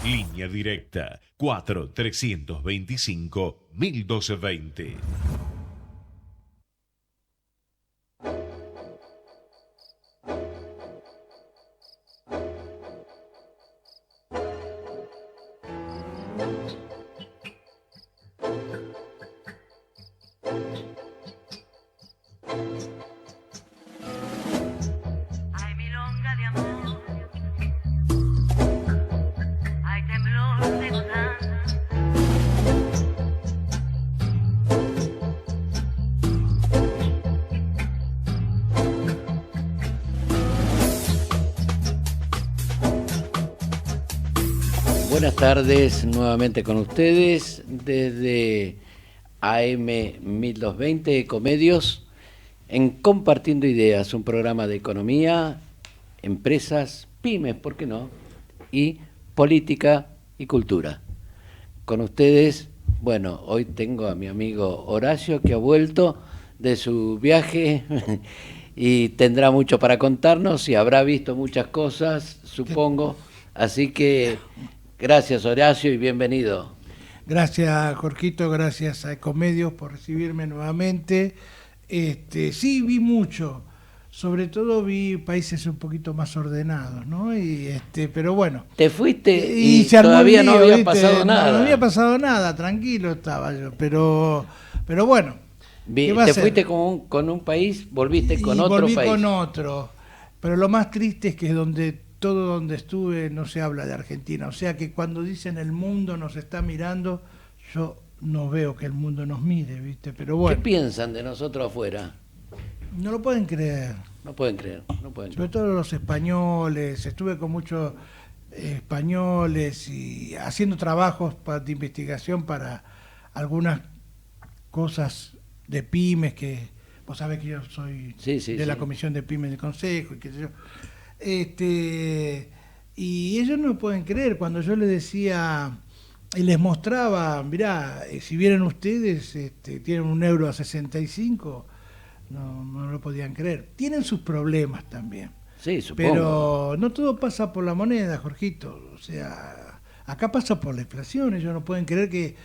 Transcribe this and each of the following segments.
Línea directa 4-325-1220. Hay milonga de amor, hay temblor de gozar. Buenas tardes, nuevamente con ustedes desde AM 1220 Ecomedios en Compartiendo Ideas, un programa de economía, empresas, pymes, ¿por qué no? Y política y cultura. Con ustedes, bueno, hoy tengo a mi amigo Horacio que ha vuelto de su viaje y tendrá mucho para contarnos y habrá visto muchas cosas, supongo. Así que gracias Horacio y bienvenido. Gracias Jorgito, gracias a Ecomedios por recibirme nuevamente. Sí, vi mucho, sobre todo vi países un poquito más ordenados, ¿no? Pero bueno. Te fuiste y se armó todavía el no lío, había ¿viste? pasado nada. No había pasado nada, tranquilo estaba yo, pero bueno. ¿Qué va a Te ser? fuiste con un país, volviste con Y otro volví país. con otro, pero lo más triste es que todo donde estuve no se habla de Argentina, o sea que cuando dicen el mundo nos está mirando, yo no veo que el mundo nos mire, ¿viste? Pero ¿Qué bueno, piensan de nosotros afuera? no lo pueden creer, No pueden creer, no pueden sobre creer. todo los españoles, estuve con muchos españoles y haciendo trabajos de investigación para algunas cosas de pymes que vos sabés que yo soy Sí, sí, de la sí. comisión de pymes del consejo y qué sé yo. Y ellos no pueden creer cuando yo les decía y les mostraba, mirá, si vieran ustedes, tienen un euro a 65, no lo podían creer. Tienen sus problemas también. Sí, supongo. Pero no todo pasa por la moneda, Jorgito. O sea, acá pasa por la inflación. Ellos no pueden creer que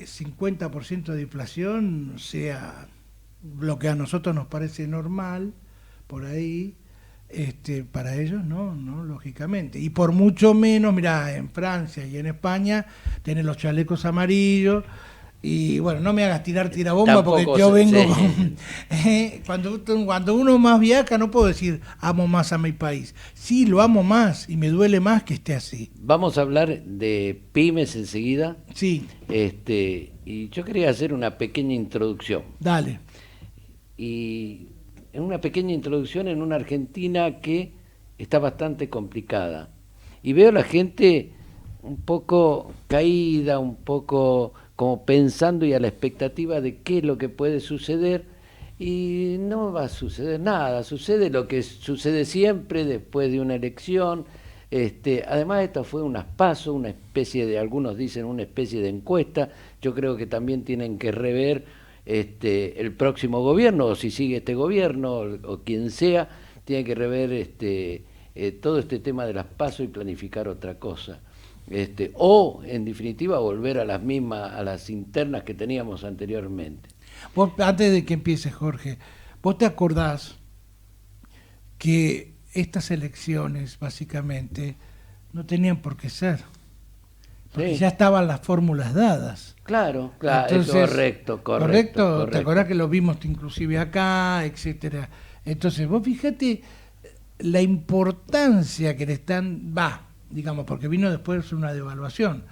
50% de inflación sea lo que a nosotros nos parece normal, por ahí, para ellos no, lógicamente. Y por mucho menos, mirá, en Francia y en España tienen los chalecos amarillos. Y bueno, no me hagas tira bomba porque Tampoco yo vengo sí. con... cuando uno más viaja no puedo decir amo más a mi país. Sí, lo amo más y me duele más que esté así. Vamos a hablar de pymes enseguida. Sí, Y yo quería hacer una pequeña introducción. dale. Y en una pequeña introducción en una Argentina que está bastante complicada. Y veo a la gente un poco caída, un poco como pensando y a la expectativa de qué es lo que puede suceder. Y no va a suceder nada, sucede lo que sucede siempre después de una elección. Además, esta fue unas PASO, una especie de, algunos dicen una especie de encuesta. Yo creo que también tienen que rever el próximo gobierno, o si sigue este gobierno, o quien sea, tiene que rever todo este tema de las PASO y planificar otra cosa. O, en definitiva, volver a las mismas, a las internas que teníamos anteriormente. Vos, antes de que empiece, Jorge, ¿vos te acordás que estas elecciones, básicamente, no tenían por qué ser? Porque Sí. ya estaban las fórmulas dadas. Claro, Entonces, correcto. ¿Te acordás que lo vimos inclusive acá, etcétera? Entonces, vos fíjate la importancia que le están, digamos, porque vino después una devaluación,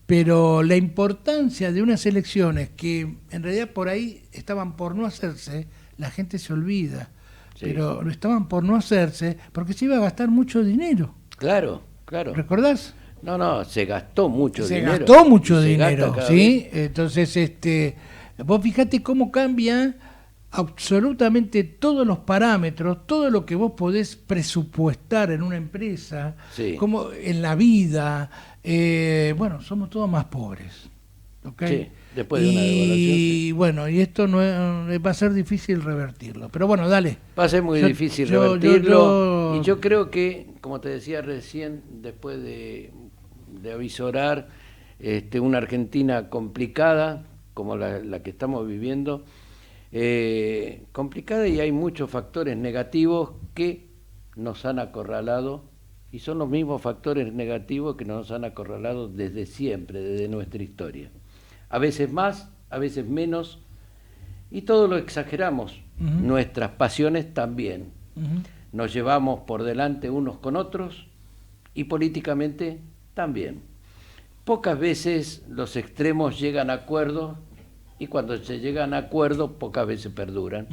pero la importancia de unas elecciones que en realidad por ahí estaban por no hacerse, la gente se olvida, Sí. pero no estaban por no hacerse porque se iba a gastar mucho dinero. Claro. ¿Recordás? No, se gastó mucho Se dinero. gastó mucho y se dinero, gasta cada ¿sí? vez. Entonces, vos fíjate cómo cambia absolutamente todos los parámetros, todo lo que vos podés presupuestar en una empresa, Sí. como en la vida. Bueno, somos todos más pobres, ¿ok? Sí, después de una devaluación, Y sí. bueno, y esto no va a ser difícil revertirlo. Pero bueno, dale. Va a ser muy Yo- difícil yo- revertirlo. yo- Y yo creo que, como te decía recién, después de de avisorar una Argentina complicada, como la que estamos viviendo, complicada, y hay muchos factores negativos que nos han acorralado, y son los mismos factores negativos que nos han acorralado desde siempre, desde nuestra historia. A veces más, a veces menos, y todo lo exageramos. Nuestras pasiones también. Nos llevamos por delante unos con otros, y políticamente también. Pocas veces los extremos llegan a acuerdos, y cuando se llegan a acuerdos, pocas veces perduran.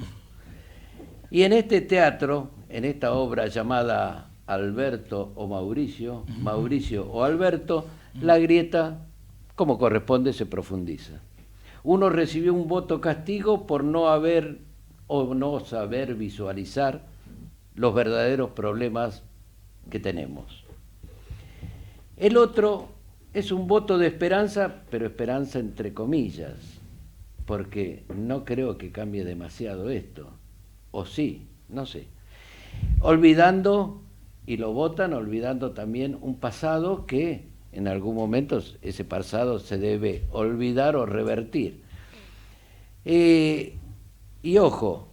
Y en este teatro, en esta obra llamada Alberto o Mauricio, Mauricio o Alberto, la grieta, como corresponde, se profundiza. Uno recibió un voto castigo por no haber o no saber visualizar los verdaderos problemas que tenemos. El otro es un voto de esperanza, pero esperanza entre comillas, porque no creo que cambie demasiado esto. O sí, no sé. Olvidando, y lo votan olvidando también un pasado que en algún momento ese pasado se debe olvidar o revertir. Y ojo,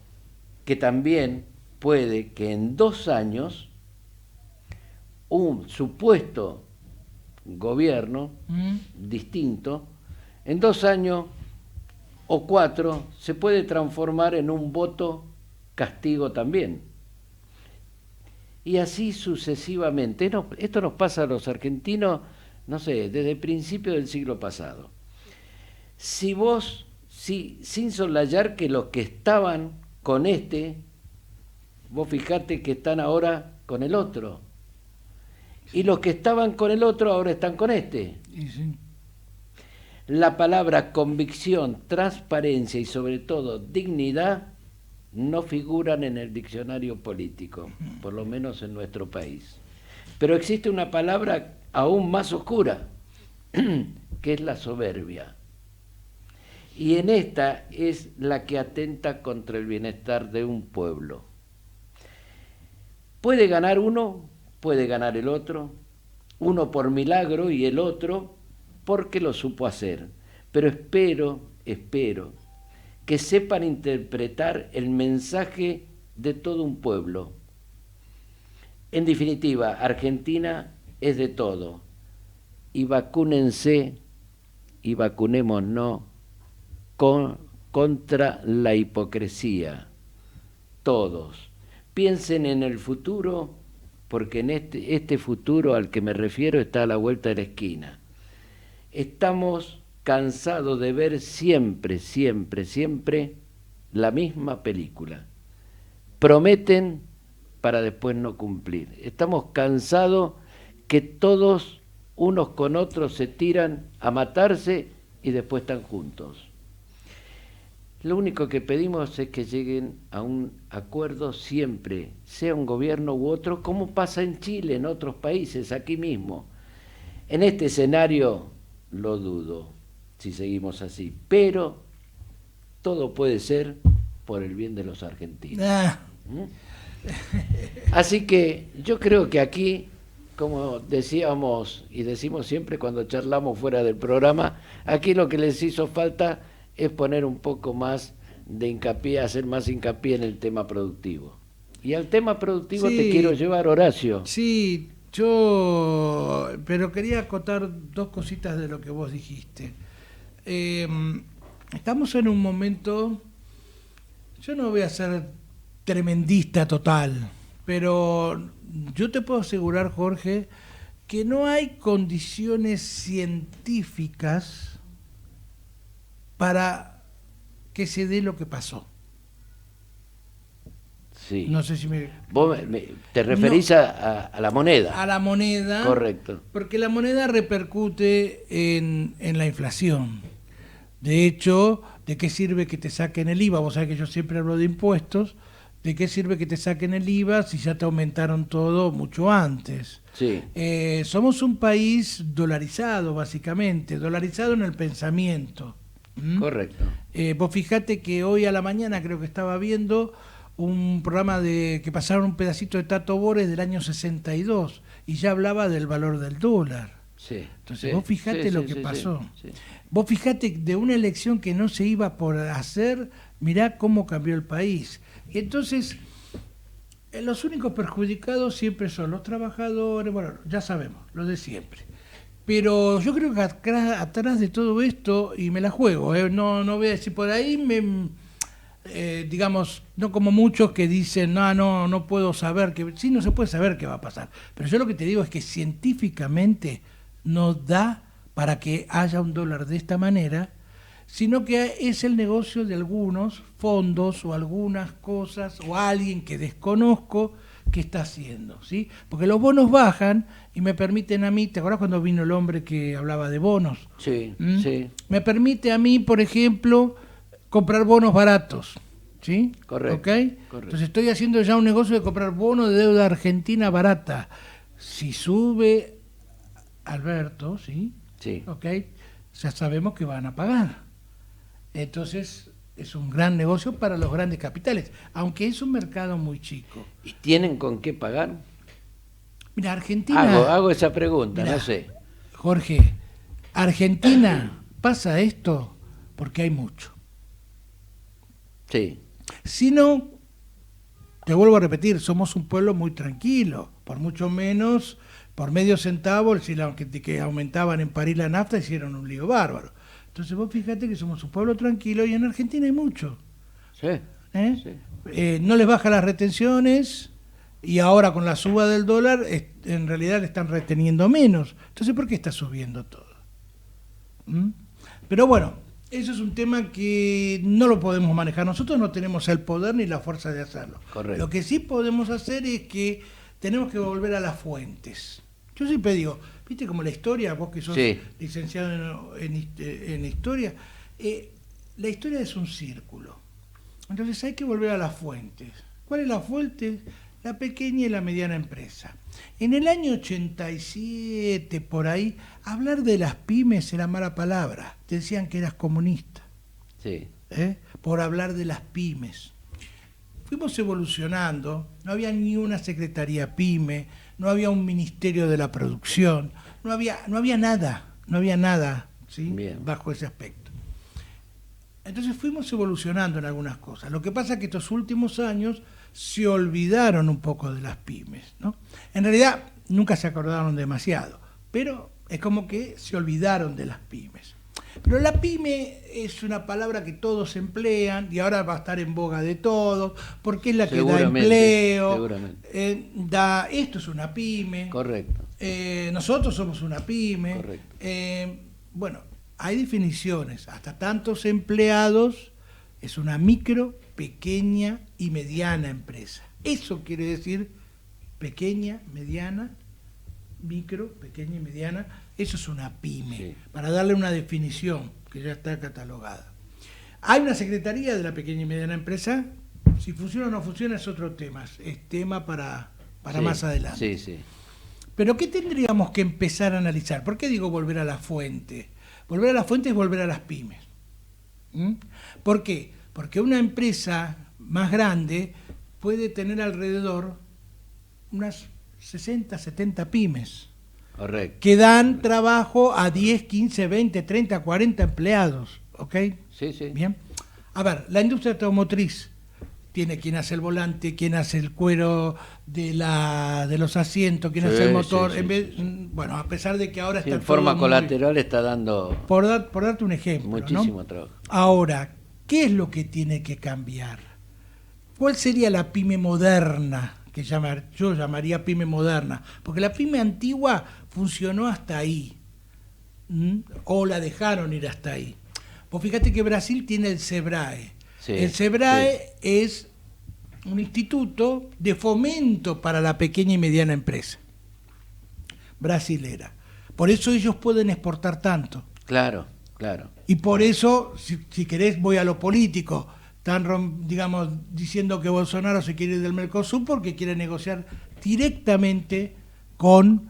que también puede que en 2 años un supuesto gobierno distinto, en 2 años o 4, se puede transformar en un voto castigo también. Y así sucesivamente. Esto nos pasa a los argentinos, no sé, desde el principio del siglo pasado. Si vos, sin soslayar que los que estaban con vos fijate que están ahora con el otro. Y los que estaban con el otro ahora están con este. Sí. La palabra convicción, transparencia y sobre todo dignidad no figuran en el diccionario político, por lo menos en nuestro país. Pero existe una palabra aún más oscura, que es la soberbia. Y en esta es la que atenta contra el bienestar de un pueblo. Puede ganar uno, puede ganar el otro, uno por milagro y el otro porque lo supo hacer. Pero espero que sepan interpretar el mensaje de todo un pueblo. En definitiva, Argentina es de todo. Y vacúnense y vacunémonos contra la hipocresía. Todos. Piensen en el futuro, porque en este futuro al que me refiero está a la vuelta de la esquina. Estamos cansados de ver siempre la misma película. Prometen para después no cumplir. Estamos cansados que todos unos con otros se tiran a matarse y después están juntos. Lo único que pedimos es que lleguen a un acuerdo siempre, sea un gobierno u otro, como pasa en Chile, en otros países, aquí mismo. En este escenario lo dudo, si seguimos así, pero todo puede ser por el bien de los argentinos. Así que yo creo que aquí, como decíamos y decimos siempre cuando charlamos fuera del programa, aquí lo que les hizo falta es poner un poco más de hincapié, hacer más hincapié en el tema productivo. Y al tema productivo sí, te quiero llevar, Horacio. Sí, pero quería acotar 2 cositas de lo que vos dijiste. Estamos en un momento, yo no voy a ser tremendista total, pero yo te puedo asegurar, Jorge, que no hay condiciones científicas para que se dé lo que pasó. Sí. No sé si Vos te referís a la moneda. A la moneda. Correcto. Porque la moneda repercute en la inflación. De hecho, ¿de qué sirve que te saquen el IVA? Vos sabés que yo siempre hablo de impuestos. ¿De qué sirve que te saquen el IVA si ya te aumentaron todo mucho antes? Sí. Somos un país dolarizado, básicamente, dolarizado en el pensamiento. Correcto. Vos fijate que hoy a la mañana creo que estaba viendo un programa que pasaron un pedacito de Tato Bores del año 62 y ya hablaba del valor del dólar. Sí, Entonces sí, vos fijate sí, lo sí, que sí, pasó. sí. Vos fijate de una elección que no se iba por hacer, mirá cómo cambió el país. Y entonces, los únicos perjudicados siempre son los trabajadores, bueno, ya sabemos, lo de siempre. Pero yo creo que atrás de todo esto, y me la juego, no voy a decir por ahí, digamos, no como muchos que dicen, no puedo saber, que sí, no se puede saber qué va a pasar. Pero yo lo que te digo es que científicamente no da para que haya un dólar de esta manera, sino que es el negocio de algunos fondos o algunas cosas o alguien que desconozco que está haciendo, ¿sí? Porque los bonos bajan y me permiten a mí, ¿te acuerdas cuando vino el hombre que hablaba de bonos? Sí, ¿Mm? sí. Me permite a mí, por ejemplo, comprar bonos baratos, ¿sí? Correcto, ¿Ok? correcto. Entonces estoy haciendo ya un negocio de comprar bonos de deuda argentina barata. Si sube Alberto, ¿sí? Sí. ¿Ok? Ya sabemos que van a pagar. Entonces es un gran negocio para los grandes capitales, aunque es un mercado muy chico. ¿Y tienen con qué pagar? Mira, Argentina... Hago esa pregunta, Mirá, no sé. Jorge, Argentina pasa esto porque hay mucho. Sí, Si no, te vuelvo a repetir, somos un pueblo muy tranquilo, por mucho menos, por medio centavo, que aumentaban en París la nafta, hicieron un lío bárbaro. Entonces vos fíjate que somos un pueblo tranquilo y en Argentina hay mucho. sí, ¿Eh? sí. No les bajan las retenciones y ahora con la suba del dólar en realidad le están reteniendo menos. Entonces, ¿por qué está subiendo todo? ¿Mm? Pero bueno, eso es un tema que no lo podemos manejar. Nosotros no tenemos el poder ni la fuerza de hacerlo. Correcto. Lo que sí podemos hacer es que tenemos que volver a las fuentes. Yo siempre digo, viste como la historia, vos que sos Sí. licenciado en historia, la historia es un círculo. Entonces hay que volver a las fuentes. ¿Cuál es la fuente? La pequeña y la mediana empresa. En el año 87, por ahí, hablar de las pymes era mala palabra. Te decían que eras comunista, Sí, por hablar de las pymes. Fuimos evolucionando, no había ni una secretaría pyme, no había un ministerio de la producción, no había nada, ¿sí? Bien. Bajo ese aspecto. Entonces fuimos evolucionando en algunas cosas. Lo que pasa es que estos últimos años se olvidaron un poco de las pymes, ¿no? En realidad nunca se acordaron demasiado, pero es como que se olvidaron de las pymes. Pero la pyme es una palabra que todos emplean y ahora va a estar en boga de todos, porque es la que da Seguramente, empleo, seguramente. esto es una pyme, correcto. nosotros somos una pyme. Correcto. Bueno, hay definiciones, hasta tantos empleados es una micro, pequeña y mediana empresa. Eso quiere decir pequeña, mediana, micro, pequeña y mediana, eso es una pyme, Sí. para darle una definición que ya está catalogada. Hay una secretaría de la pequeña y mediana empresa, si funciona o no funciona es otro tema, es tema para Sí, más adelante. Sí, sí. Pero ¿qué tendríamos que empezar a analizar? ¿Por qué digo volver a la fuente? Volver a la fuente es volver a las pymes. ¿Mm? ¿Por qué? Porque una empresa más grande puede tener alrededor unas 60, 70 pymes Correcto. que dan trabajo a 10, 15, 20, 30, 40 empleados. ¿Ok? Sí, sí. Bien. A ver, la industria automotriz tiene quien hace el volante, quien hace el cuero de los asientos, quien Sí, hace el motor. sí, sí, En vez- sí. Bueno, a pesar de que ahora Sí, está en forma todo muy- colateral está dando por darte un ejemplo, muchísimo ¿no? trabajo. Ahora, ¿qué es lo que tiene que cambiar? ¿Cuál sería la pyme moderna? Yo llamaría pyme moderna, porque la pyme antigua funcionó hasta ahí, o la dejaron ir hasta ahí. Vos fíjate que Brasil tiene el SEBRAE. Sí, El SEBRAE es un instituto de fomento para la pequeña y mediana empresa brasilera. Por eso ellos pueden exportar tanto. Claro, claro. Y por eso, si querés, voy a lo político. Están, digamos, diciendo que Bolsonaro se quiere ir del Mercosur porque quiere negociar directamente con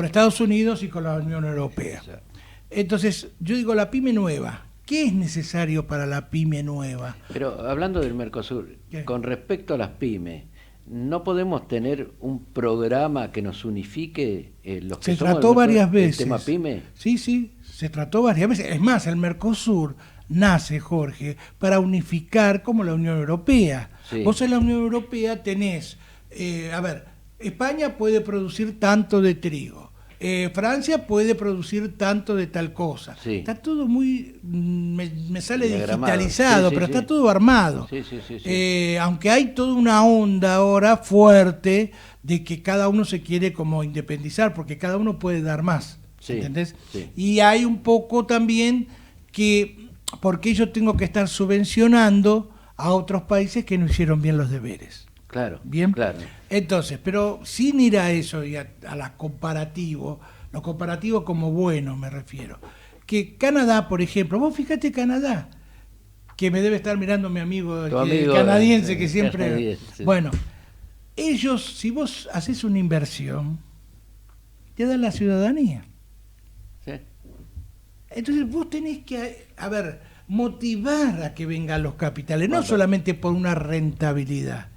Estados Unidos y con la Unión Europea. Exacto. Entonces, yo digo, la pyme nueva. ¿Qué es necesario para la pyme nueva? Pero hablando del Mercosur, ¿Qué? con respecto a las pymes, ¿no podemos tener un programa que nos unifique los que Se somos trató varias el veces. tema PYME? Sí, se trató varias veces. Es más, el Mercosur nace, Jorge, para unificar como la Unión Europea. Sí. Vos en la Unión Europea tenés, España puede producir tanto de trigo, Francia puede producir tanto de tal cosa. Sí. Está todo muy, me sale Diagramado. digitalizado, Sí, pero sí. está todo armado. Sí, sí, sí, sí. Aunque hay toda una onda ahora fuerte de que cada uno se quiere como independizar, porque cada uno puede dar más. Sí, ¿Entendés? sí. Y hay un poco también que, porque yo tengo que estar subvencionando a otros países que no hicieron bien los deberes. Claro, Bien. claro. Entonces, pero sin ir a eso y a lo comparativo como bueno me refiero. Que Canadá, por ejemplo, vos fíjate Canadá, que me debe estar mirando mi amigo, Tu amigo, canadiense que siempre... canadiense. Bueno, ellos, si vos haces una inversión, te dan la ciudadanía. Sí. Entonces vos tenés que, motivar a que vengan los capitales, no Bueno. solamente por una rentabilidad.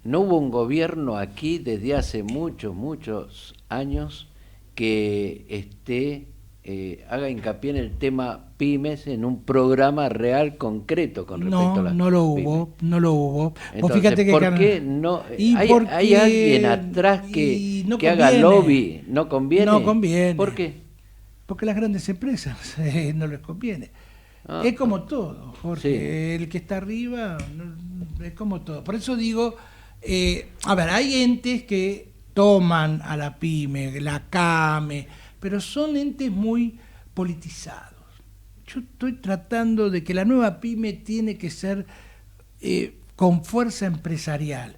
No hubo un gobierno aquí desde hace muchos años que haga hincapié en el tema pymes en un programa real concreto con respecto a las No lo pymes. hubo, no lo hubo. Vos Entonces, fíjate que ¿por qué no? Y ¿Hay, porque- hay alguien atrás y que, no que haga conviene. lobby? ¿No conviene? No conviene. ¿Por qué? Porque las grandes empresas no les conviene. Ah, Es como todo, Jorge. Sí. El que está arriba es como todo. Por eso digo, hay entes que toman a la pyme, la CAME, pero son entes muy politizados. Yo estoy tratando de que la nueva pyme tiene que ser con fuerza empresarial.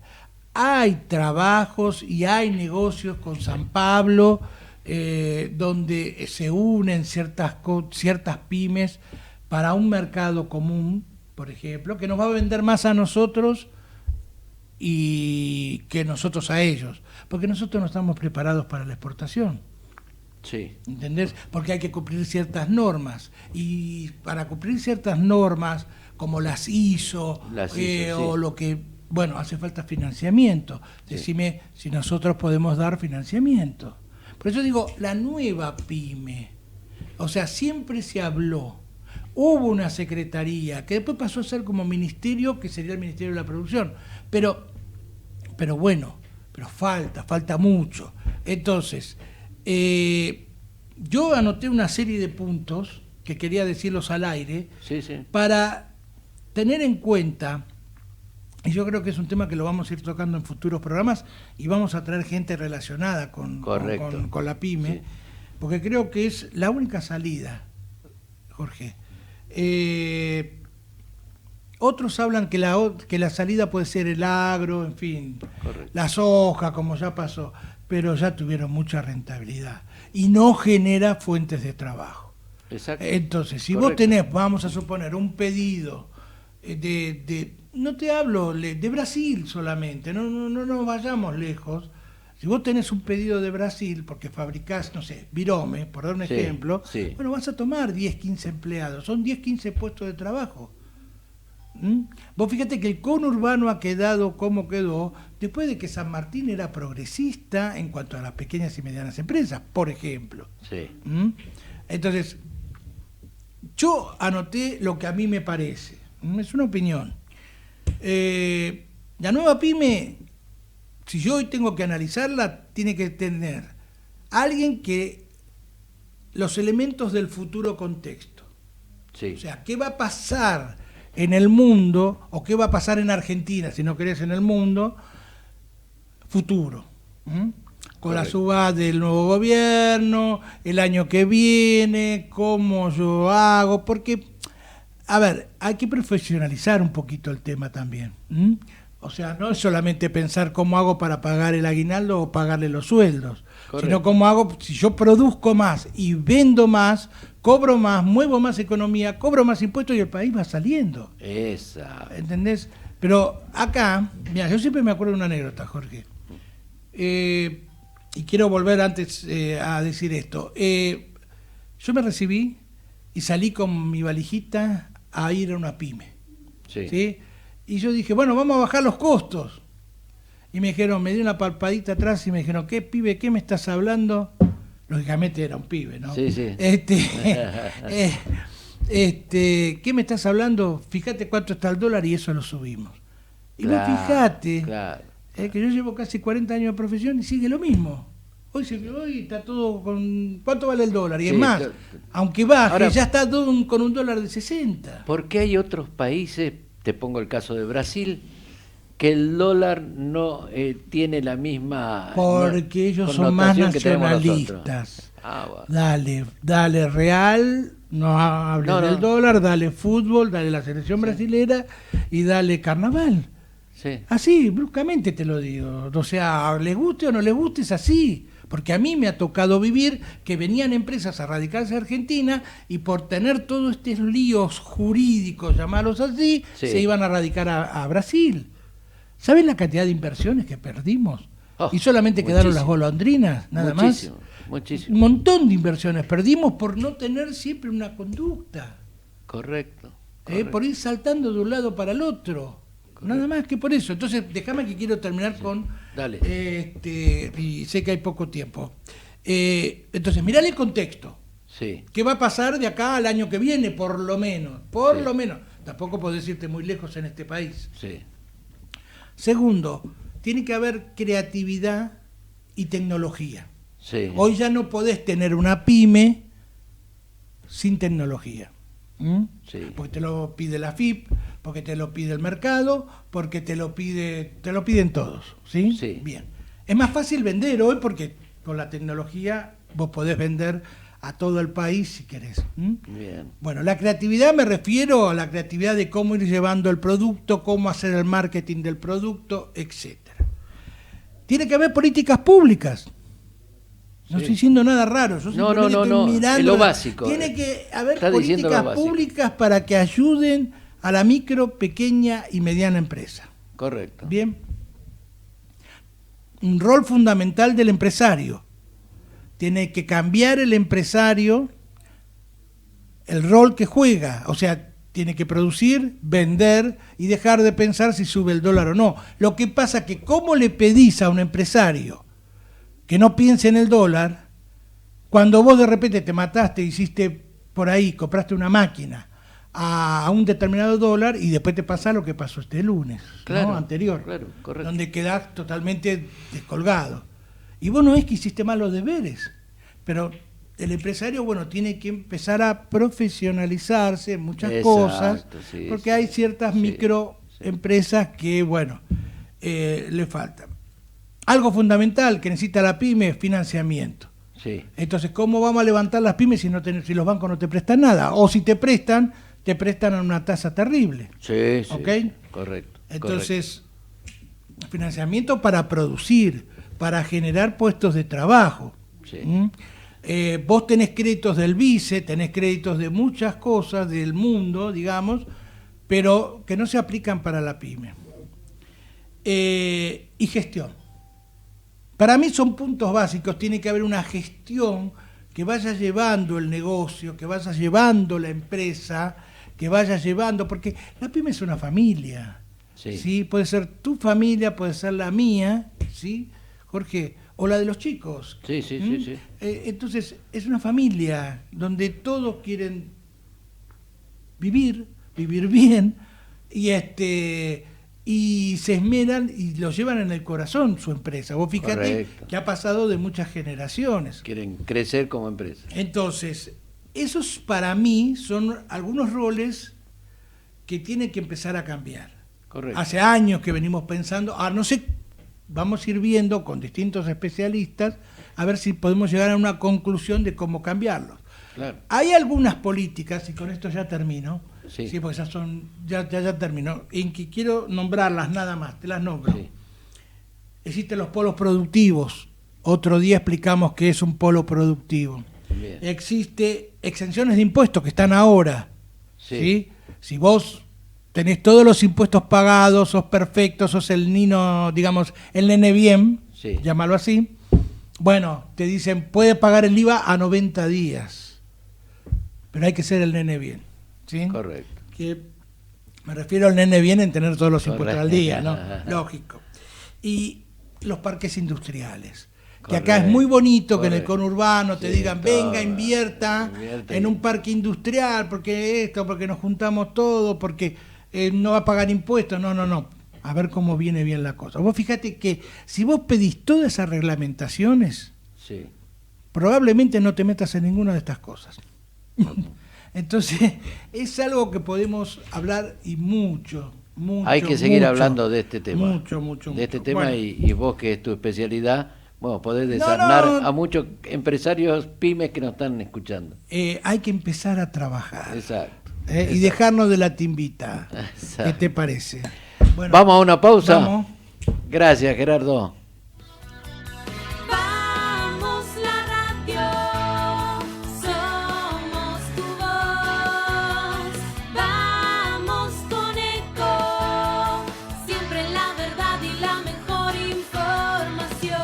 Hay trabajos y hay negocios con San Pablo donde se unen ciertas pymes para un mercado común, por ejemplo, que nos va a vender más a nosotros y que nosotros a ellos, porque nosotros no estamos preparados para la exportación. Sí. ¿Entendés? Porque hay que cumplir ciertas normas. Y para cumplir ciertas normas, como las ISO, o sí. lo que... Bueno, hace falta financiamiento. Sí. Decime si nosotros podemos dar financiamiento. Por eso digo, la nueva pyme. O sea, siempre se habló. Hubo una secretaría que después pasó a ser como ministerio, que sería el Ministerio de la Producción. Pero bueno, pero falta mucho. Entonces... yo anoté una serie de puntos que quería decirlos al aire Sí, sí. para tener en cuenta, y yo creo que es un tema que lo vamos a ir tocando en futuros programas y vamos a traer gente relacionada con la pyme, Sí. porque creo que es la única salida, Jorge. Otros hablan que la salida puede ser el agro, en fin, Correcto. la soja, como ya pasó, pero ya tuvieron mucha rentabilidad y no genera fuentes de trabajo. Exacto. Entonces, si Correcto. vos tenés, vamos a suponer, un pedido no te hablo de Brasil solamente, no vayamos lejos. Si vos tenés un pedido de Brasil, porque fabricás, no sé, virome, por dar un Sí, ejemplo, sí. bueno, vas a tomar 10, 15 empleados, son 10, 15 puestos de trabajo. ¿Mm? Vos fíjate que el conurbano ha quedado como quedó después de que San Martín era progresista en cuanto a las pequeñas y medianas empresas, por ejemplo. Sí. ¿Mm? Entonces, yo anoté lo que a mí me parece, es una opinión. La nueva pyme, si yo hoy tengo que analizarla, tiene que tener alguien que los elementos del futuro contexto. Sí. O sea, ¿qué va a pasar en el mundo, o qué va a pasar en Argentina, si no querés en el mundo, futuro? ¿Mm? Con la Correcto. suba del nuevo gobierno, el año que viene, cómo yo hago, porque, hay que profesionalizar un poquito el tema también. ¿Mm? O sea, no es solamente pensar cómo hago para pagar el aguinaldo o pagarle los sueldos, Correcto. sino cómo hago, si yo produzco más y vendo más, cobro más, muevo más economía, cobro más impuestos y el país va saliendo. Esa. ¿Entendés? Pero acá, mira, yo siempre me acuerdo de una anécdota, Jorge. Y quiero volver antes a decir esto. Yo me recibí y salí con mi valijita a ir a una pyme. Sí. ¿Sí? Y yo dije, bueno, vamos a bajar los costos. y me dijeron, me dio una palpadita atrás y me dijeron, ¿qué pibe, qué me estás hablando? Lógicamente era un pibe, ¿no? Sí, sí. ¿Qué me estás hablando? Fíjate cuánto está el dólar y eso lo subimos. Y vos Claro, fijate claro. que yo llevo casi 40 años de profesión y sigue lo mismo. Hoy está todo con... ¿Cuánto vale el dólar? Y Sí, es más, claro. aunque baje, Ahora, ya está todo con un dólar de 60. ¿Por qué hay otros países, te pongo el caso de Brasil, que el dólar no tiene la misma Porque ellos son más connotación que tenemos nacionalistas. nosotros? Bueno. Dale Real, no hables No, del no. dólar, dale fútbol, dale la selección brasilera y dale carnaval. Sí. Así, bruscamente te lo digo. O sea, les guste o no les guste, es así. Porque a mí me ha tocado vivir que venían empresas a radicarse a Argentina y por tener todos estos líos jurídicos, llamarlos así, Sí. se iban a radicar a Brasil. ¿Saben la cantidad de inversiones que perdimos? Oh, Y solamente quedaron las muchísimo. golondrinas, nada Muchísimo, más. muchísimo. Un montón de inversiones perdimos por no tener siempre una conducta. Correcto. correcto. Por ir saltando de un lado para el otro. Nada más que por eso. Entonces, déjame que quiero terminar con... Dale. y sé que hay poco tiempo. Entonces, mirá el contexto. Sí. ¿Qué va a pasar de acá al año que viene, por lo menos? Por Sí. lo menos. Tampoco podés irte muy lejos en este país. Sí. Segundo, tiene que haber creatividad y tecnología. Sí. Hoy ya no podés tener una pyme sin tecnología. ¿Mm? Sí. Porque te lo pide la FIP, porque te lo pide el mercado, porque te lo piden todos, ¿sí? Sí. Bien. Es más fácil vender hoy porque con la tecnología vos podés vender a todo el país si querés. ¿Mm? Bien. Bueno, la creatividad me refiero a la creatividad de cómo ir llevando el producto, cómo hacer el marketing del producto, etcétera. Tiene que haber políticas públicas. No Sí. estoy diciendo nada raro, yo No, simplemente no, estoy es mirando. lo básico. Tiene que haber Está diciendo lo políticas básico. públicas para que ayuden a la micro, pequeña y mediana empresa. Correcto. Bien. Un rol fundamental del empresario. Tiene que cambiar el empresario el rol que juega. O sea, tiene que producir, vender y dejar de pensar si sube el dólar o no. Lo que pasa es que ¿cómo le pedís a un empresario que no piense en el dólar cuando vos de repente te mataste, hiciste por ahí, compraste una máquina a un determinado dólar y después te pasa lo que pasó este lunes, Claro, ¿no? Anterior, claro, correcto. donde quedás totalmente descolgado. Y vos no es que hiciste mal los deberes, pero el empresario, bueno, tiene que empezar a profesionalizarse en muchas Exacto, cosas, sí, porque sí, hay ciertas sí, microempresas que, bueno, le faltan. Algo fundamental que necesita la pyme es financiamiento. Sí. Entonces, ¿cómo vamos a levantar las pymes si los bancos no te prestan nada? O si te prestan a una tasa terrible. Sí, sí. ¿Ok? Correcto. Entonces, financiamiento para producir, para generar puestos de trabajo. Sí. ¿Mm? Vos tenés créditos del BICE, tenés créditos de muchas cosas del mundo, digamos, pero que no se aplican para la pyme. Y gestión. Para mí son puntos básicos, tiene que haber una gestión que vaya llevando el negocio, que vaya llevando la empresa, que vaya llevando, porque la pyme es una familia, Sí. ¿sí? Puede ser tu familia, puede ser la mía, ¿sí, Jorge? O la de los chicos. Sí, sí, ¿Mm? sí, sí. Entonces, es una familia donde todos quieren vivir bien, y se esmeran y lo llevan en el corazón su empresa. Vos fíjate Correcto. que ha pasado de muchas generaciones. Quieren crecer como empresa. Entonces, esos para mí son algunos roles que tienen que empezar a cambiar. Correcto. Hace años que venimos pensando, no sé, vamos a ir viendo con distintos especialistas a ver si podemos llegar a una conclusión de cómo cambiarlos. Claro. Hay algunas políticas, y con esto ya termino, Sí. porque ya terminó, en que quiero nombrarlas nada más, te las nombro. Sí. Existen los polos productivos, otro día explicamos qué es un polo productivo. Bien. Existe exenciones de impuestos que están ahora. Sí. ¿Sí? Si vos tenés todos los impuestos pagados, sos perfecto, sos el nene bien, Sí. llámalo así, bueno, te dicen, puede pagar el IVA a 90 días, pero hay que ser el nene bien, ¿sí? Correcto. Que me refiero al nene bien en tener todos los impuestos Correcto. al día, ¿no? Lógico. Y los parques industriales. Que Correcto, acá es muy bonito que en el correcto. conurbano te Sí, digan, todo. venga, invierta en un parque industrial, porque nos juntamos todos, porque no va a pagar impuestos. No. A ver cómo viene bien la cosa. Vos fíjate que si vos pedís todas esas reglamentaciones, Sí. probablemente no te metas en ninguna de estas cosas. Entonces, es algo que podemos hablar y mucho. Hay que seguir mucho, hablando de este tema. Mucho. De este tema Bueno. y vos, que es tu especialidad, bueno, podés desarmar No. a muchos empresarios pymes que nos están escuchando. Hay que empezar a trabajar. Exacto. Y dejarnos de la timbita. Exacto. ¿Qué te parece? Bueno, Vamos a una pausa. vamos. Gracias, Gerardo. Vamos la radio, somos tu voz. Vamos con Eco, siempre la verdad y la mejor información.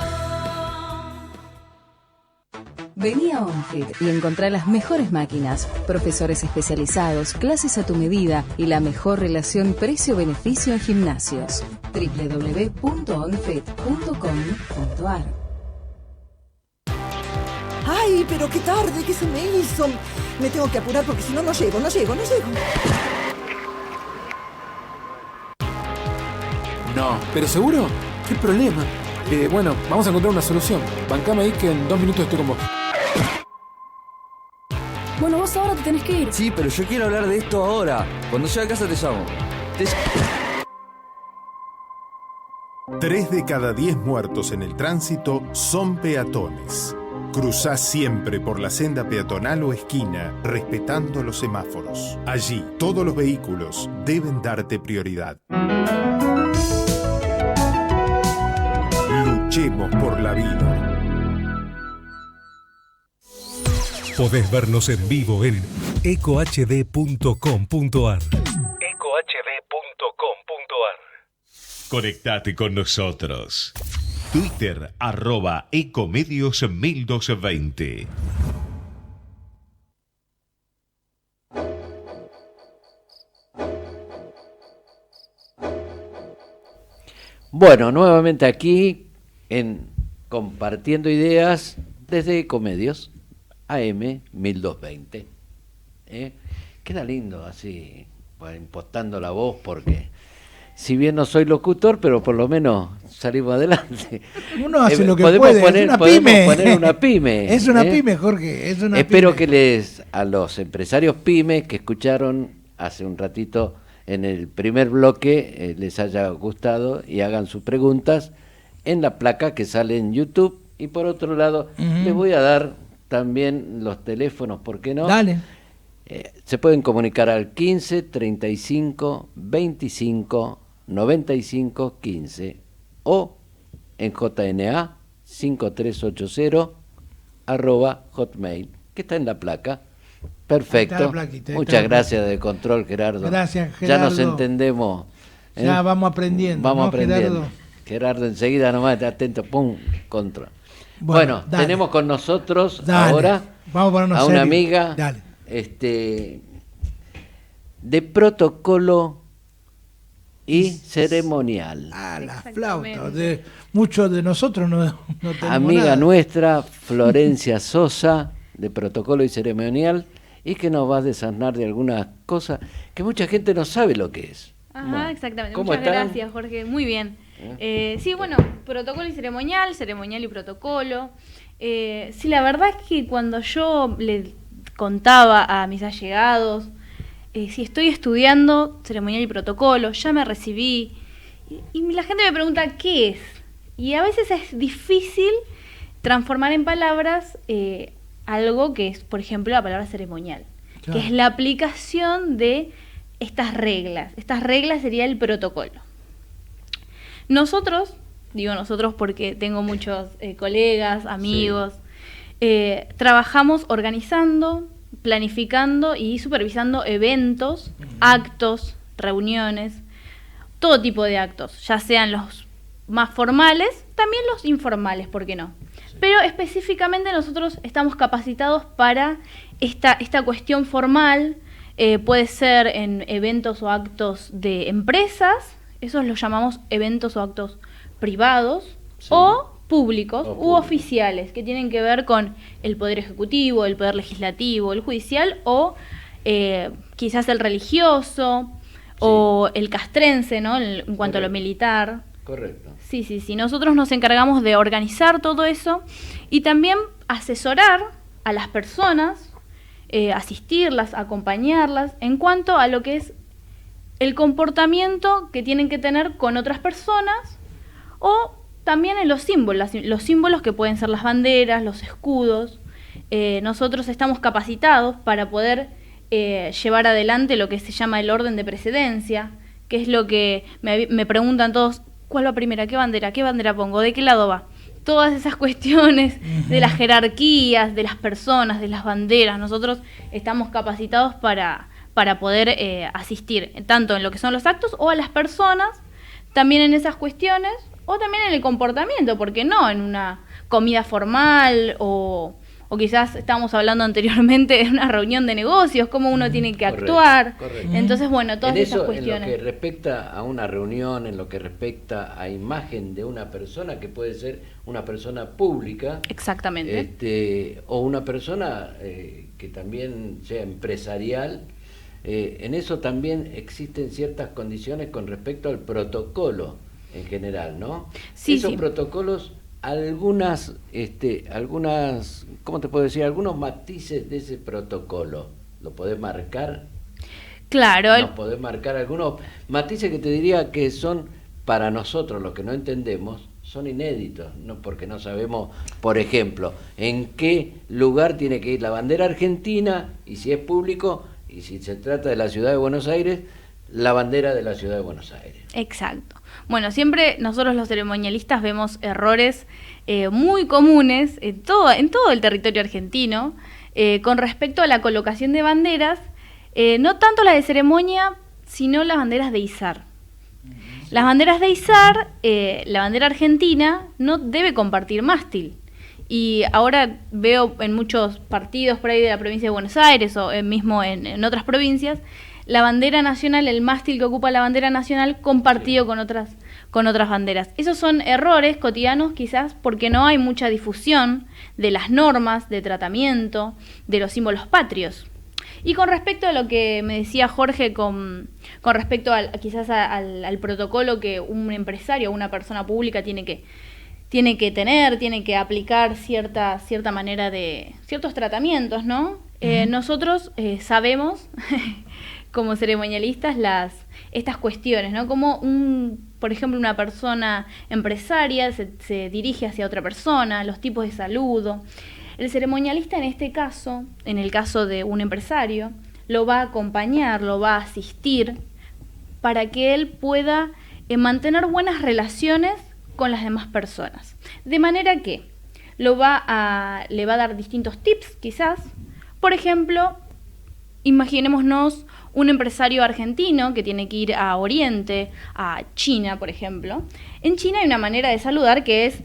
Vení a OnFit y encontrá las mejores máquinas, profesores especializados, clases a tu medida y la mejor relación precio-beneficio en gimnasios. www.onfit.com.ar. ¡Ay, pero qué tarde que se me hizo! Me tengo que apurar porque si no, no llego. No. ¿Pero seguro? ¿Qué problema? Bueno, vamos a encontrar una solución. Bancame ahí que en 2 minutos estoy con vos. Bueno, vos ahora te tenés que ir. Sí, pero yo quiero hablar de esto ahora. Cuando llegue a casa te llamo. 3 de cada 10 muertos en el tránsito son peatones. Cruzá siempre por la senda peatonal o esquina, respetando los semáforos. Allí, todos los vehículos deben darte prioridad. Luchemos por la vida. Podés vernos en vivo en ecohd.com.ar. Conectate con nosotros. Twitter @ecomedios1220. Bueno, nuevamente aquí en Compartiendo Ideas desde Ecomedios AM 1220. Queda lindo así, impostando la voz, porque si bien no soy locutor, pero por lo menos salimos adelante. Uno hace lo que podemos puede, poner, es una podemos pyme. poner una pyme. Es una pyme, Jorge, es una Espero pyme. que a los empresarios pymes que escucharon hace un ratito en el primer bloque les haya gustado y hagan sus preguntas en la placa que sale en YouTube. Y por otro lado, les voy a dar también los teléfonos, ¿por qué no? Dale. Se pueden comunicar al 15 35 25 95 15 o en JNA 5380 @hotmail, que está en la placa. Perfecto. Está la plaquita, Muchas está la gracias de control, Gerardo. Gracias, Ya nos Gerardo. entendemos. Ya vamos aprendiendo. Vamos ¿no, aprendiendo. Gerardo? Gerardo, enseguida nomás, atento, pum, control. Bueno, dale. tenemos con nosotros Dale. ahora Vamos a ponernos a una serios. amiga Dale. De protocolo y ceremonial. La flauta. Muchos de nosotros no tenemos Amiga nada. nuestra, Florencia Sosa, de protocolo y ceremonial, y que nos va a desasnar de algunas cosas que mucha gente no sabe lo que es. Ajá, Bueno, exactamente. ¿cómo Muchas están? gracias, Jorge. Muy bien. Sí, bueno, protocolo y ceremonial y protocolo. Sí, la verdad es que cuando yo le contaba a mis allegados, si estoy estudiando ceremonial y protocolo, ya me recibí, y la gente me pregunta qué es. Y a veces es difícil transformar en palabras algo que es, por ejemplo, la palabra ceremonial, Claro. que es la aplicación de estas reglas. Estas reglas sería el protocolo. Nosotros, digo nosotros porque tengo muchos colegas, amigos, trabajamos organizando, planificando y supervisando eventos, actos, reuniones, todo tipo de actos, ya sean los más formales, también los informales, ¿por qué no? Pero específicamente nosotros estamos capacitados para esta cuestión formal, puede ser en eventos o actos de empresas, esos los llamamos eventos o actos privados, o públicos O u públicos. oficiales, que tienen que ver con el Poder Ejecutivo, el Poder Legislativo, el Judicial, o quizás el religioso, o el castrense, ¿no? En cuanto a lo militar. Correcto. Sí. Nosotros nos encargamos de organizar todo eso y también asesorar a las personas, asistirlas, acompañarlas en cuanto a lo que es el comportamiento que tienen que tener con otras personas, o también en los símbolos que pueden ser las banderas, los escudos. Nosotros estamos capacitados para poder llevar adelante lo que se llama el orden de precedencia, que es lo que me preguntan todos: ¿cuál va primera? ¿Qué bandera pongo? ¿De qué lado va? Todas esas cuestiones de las jerarquías, de las personas, de las banderas. Nosotros estamos capacitados para poder asistir tanto en lo que son los actos o a las personas, también en esas cuestiones, o también en el comportamiento, porque no en una comida formal o quizás estábamos hablando anteriormente de una reunión de negocios, cómo uno tiene que actuar. Correcto. Entonces, bueno, todas en esas eso, cuestiones. En lo que respecta a una reunión, en lo que respecta a imagen de una persona, que puede ser una persona pública. Exactamente. O una persona que también sea empresarial. En eso también existen ciertas condiciones con respecto al protocolo en general, ¿no? Sí, Esos protocolos, algunas, ¿cómo te puedo decir? Algunos matices de ese protocolo, ¿lo podés marcar? Claro. ¿Nos podés marcar algunos matices que te diría que son, para nosotros, los que no entendemos, son inéditos, ¿no? Porque no sabemos, por ejemplo, en qué lugar tiene que ir la bandera argentina, y si es público, y si se trata de la ciudad de Buenos Aires, la bandera de la ciudad de Buenos Aires. Exacto. Bueno, siempre nosotros los ceremonialistas vemos errores muy comunes en todo el territorio argentino con respecto a la colocación de banderas, no tanto la de ceremonia, sino las banderas de izar. Las banderas de izar, la bandera argentina no debe compartir mástil. Y ahora veo en muchos partidos por ahí de la provincia de Buenos Aires o mismo en otras provincias, la bandera nacional, el mástil que ocupa la bandera nacional compartido con otras banderas. Esos son errores cotidianos, quizás porque no hay mucha difusión de las normas de tratamiento de los símbolos patrios. Y con respecto a lo que me decía Jorge con respecto quizás al protocolo que un empresario o una persona pública tiene que tener, tiene que aplicar cierta manera de ciertos tratamientos, ¿no? Nosotros sabemos como ceremonialistas estas cuestiones, ¿no? Como por ejemplo, una persona empresaria se dirige hacia otra persona, los tipos de saludo. El ceremonialista en este caso, en el caso de un empresario, lo va a acompañar, lo va a asistir para que él pueda mantener buenas relaciones con las demás personas. De manera que le va a dar distintos tips, quizás. Por ejemplo, imaginémonos un empresario argentino que tiene que ir a Oriente, a China, por ejemplo. En China hay una manera de saludar que es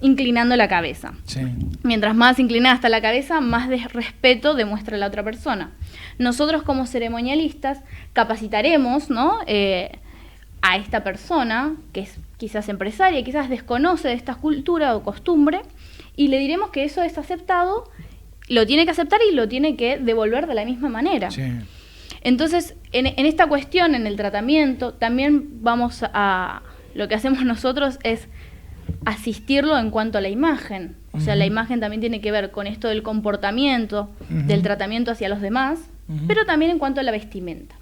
inclinando la cabeza. Sí. Mientras más inclinada está la cabeza, más de respeto demuestra la otra persona. Nosotros como ceremonialistas capacitaremos, ¿no? A esta persona, que es quizás empresaria, quizás desconoce de esta cultura o costumbre, y le diremos que eso es aceptado, lo tiene que aceptar y lo tiene que devolver de la misma manera. Sí. Entonces, en esta cuestión, en el tratamiento, también lo que hacemos nosotros es asistirlo en cuanto a la imagen. O sea, la imagen también tiene que ver con esto del comportamiento, del tratamiento hacia los demás, pero también en cuanto a la vestimenta.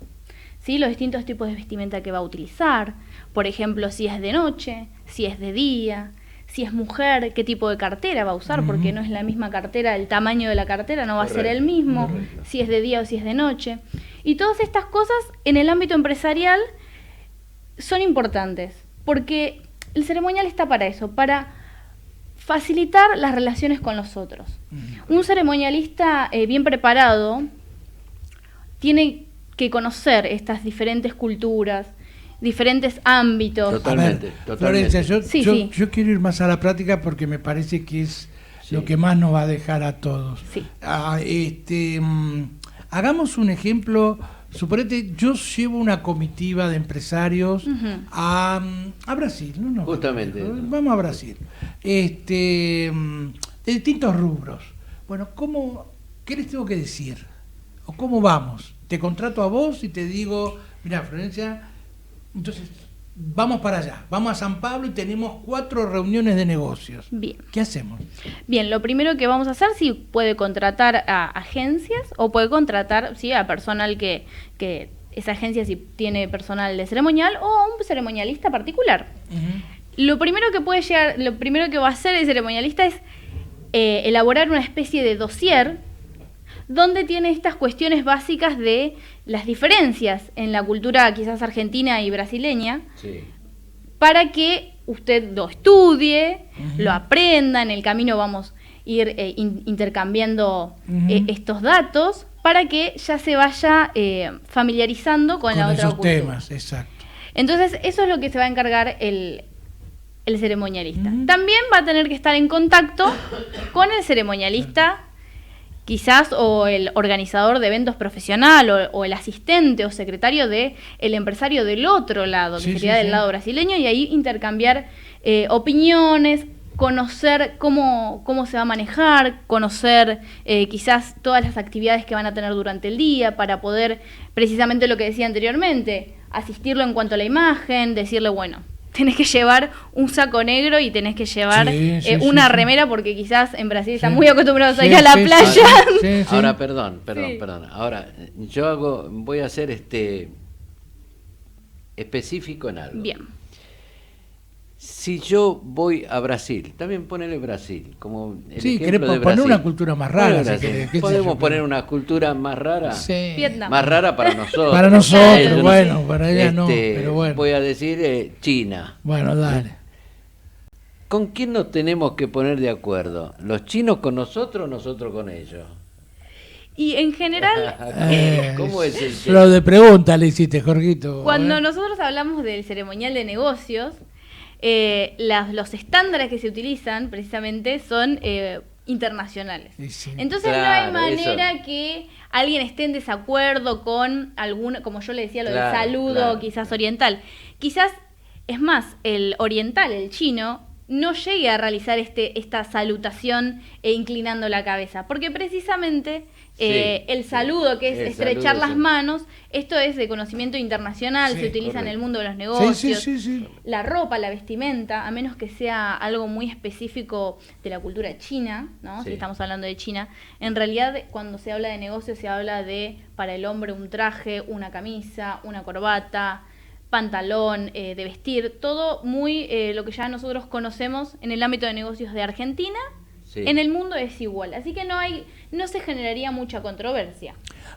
¿Sí? Los distintos tipos de vestimenta que va a utilizar, por ejemplo, si es de noche, si es de día, si es mujer, qué tipo de cartera va a usar, porque no es la misma cartera, el tamaño de la cartera no va a ser el mismo, si es de día o si es de noche. Y todas estas cosas en el ámbito empresarial son importantes, porque el ceremonial está para eso, para facilitar las relaciones con los otros. Un ceremonialista bien preparado tiene que conocer estas diferentes culturas, diferentes ámbitos. Totalmente. Florencia, yo quiero ir más a la práctica porque me parece que es lo que más nos va a dejar a todos. Sí. Hagamos un ejemplo suponete, yo llevo una comitiva de empresarios a Brasil, ¿no? Justamente. Vamos a Brasil. De distintos rubros. Bueno, ¿qué les tengo que decir? ¿O cómo vamos? Te contrato a vos y te digo, mira, Florencia, entonces vamos para allá, vamos a San Pablo y tenemos 4 reuniones de negocios. Bien. ¿Qué hacemos? Bien, lo primero que vamos a hacer, si puede contratar a agencias o puede contratar a personal que esa agencia si tiene personal de ceremonial o a un ceremonialista particular. Lo primero que va a hacer el ceremonialista es elaborar una especie de dossier donde tiene estas cuestiones básicas de las diferencias en la cultura quizás argentina y brasileña, para que usted lo estudie, lo aprenda, en el camino vamos a ir intercambiando estos datos, para que ya se vaya familiarizando con la otra cultura. Temas, exacto. Entonces, eso es lo que se va a encargar el ceremonialista. También va a tener que estar en contacto con el ceremonialista, quizás, o el organizador de eventos profesional, o el asistente o secretario del empresario del otro lado, que sería del lado brasileño, y ahí intercambiar opiniones, conocer cómo se va a manejar, conocer quizás todas las actividades que van a tener durante el día, para poder, precisamente lo que decía anteriormente, asistirlo en cuanto a la imagen, decirle, bueno, tenés que llevar un saco negro y tenés que llevar una remera, porque quizás en Brasil están muy acostumbrados a ir a la playa. Ahora, perdón. Ahora, voy a ser específico en algo. Bien. Si yo voy a Brasil, también ponele Brasil, como el ejemplo queremos de Brasil. Poner una cultura más rara. Podemos poner una cultura más rara. Vietnam. Más rara para nosotros. Para nosotros, bueno, para ella no, pero bueno. Voy a decir China. Bueno, dale. ¿Con quién nos tenemos que poner de acuerdo? ¿Los chinos con nosotros o nosotros con ellos? Y en general, ¿cómo es el tema? Lo de pregunta le hiciste, Jorgito. Cuando nosotros hablamos del ceremonial de negocios, los estándares que se utilizan precisamente son internacionales. Entonces no hay manera que alguien esté en desacuerdo con alguna, como yo le decía, lo del saludo quizás oriental. Quizás, es más, el oriental, el chino, no llegue a realizar esta salutación inclinando la cabeza, porque precisamente el saludo, que es estrechar las manos, esto es de conocimiento internacional, se utiliza en el mundo de los negocios. La ropa, la vestimenta, a menos que sea algo muy específico de la cultura china, ¿no? Si estamos hablando de China, en realidad cuando se habla de negocios se habla de, para el hombre, un traje, una camisa, una corbata, pantalón, de vestir, todo muy lo que ya nosotros conocemos en el ámbito de negocios de Argentina. En el mundo es igual, así que no se generaría mucha controversia.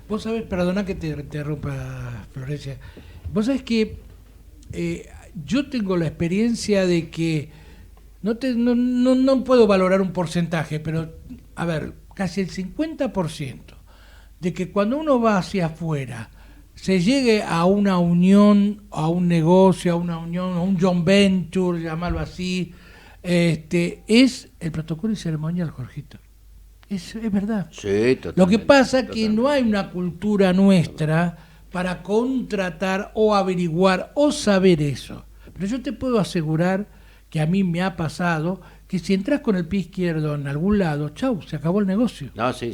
Vos sabés, perdona que te interrumpa, Florencia, vos sabés que yo tengo la experiencia de que no puedo valorar un porcentaje, pero a ver, casi el 50% de que cuando uno va hacia afuera se llegue a una unión, a un negocio, a una unión, a un joint venture, llamarlo así, es el protocolo y ceremonial, Jorgito. Es verdad. Sí, totalmente. Lo que pasa es que no hay una cultura nuestra para contratar o averiguar o saber eso. Pero yo te puedo asegurar que a mí me ha pasado que si entras con el pie izquierdo en algún lado, chau, se acabó el negocio. No, sí.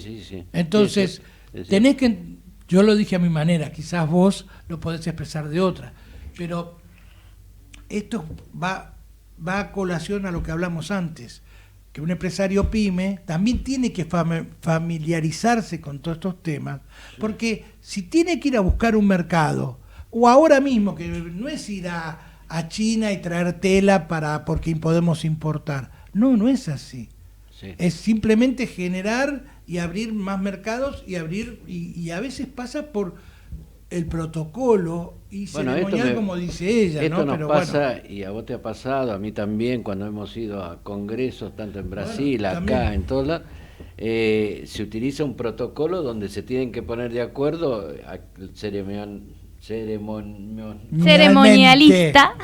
Entonces, tenés que... Yo lo dije a mi manera, quizás vos lo podés expresar de otra, pero esto va a colación a lo que hablamos antes, que un empresario pyme también tiene que familiarizarse con todos estos temas, porque si tiene que ir a buscar un mercado, o ahora mismo, que no es ir a China y traer tela porque podemos importar, no es así. Es simplemente generar y abrir más mercados y a veces pasa por el protocolo y ceremonial, como dice ella. Esto nos Pero pasa, y a vos te ha pasado, a mí también, cuando hemos ido a congresos, tanto en Brasil, acá, también. En todos lados, se utiliza un protocolo donde se tienen que poner de acuerdo ceremonialista.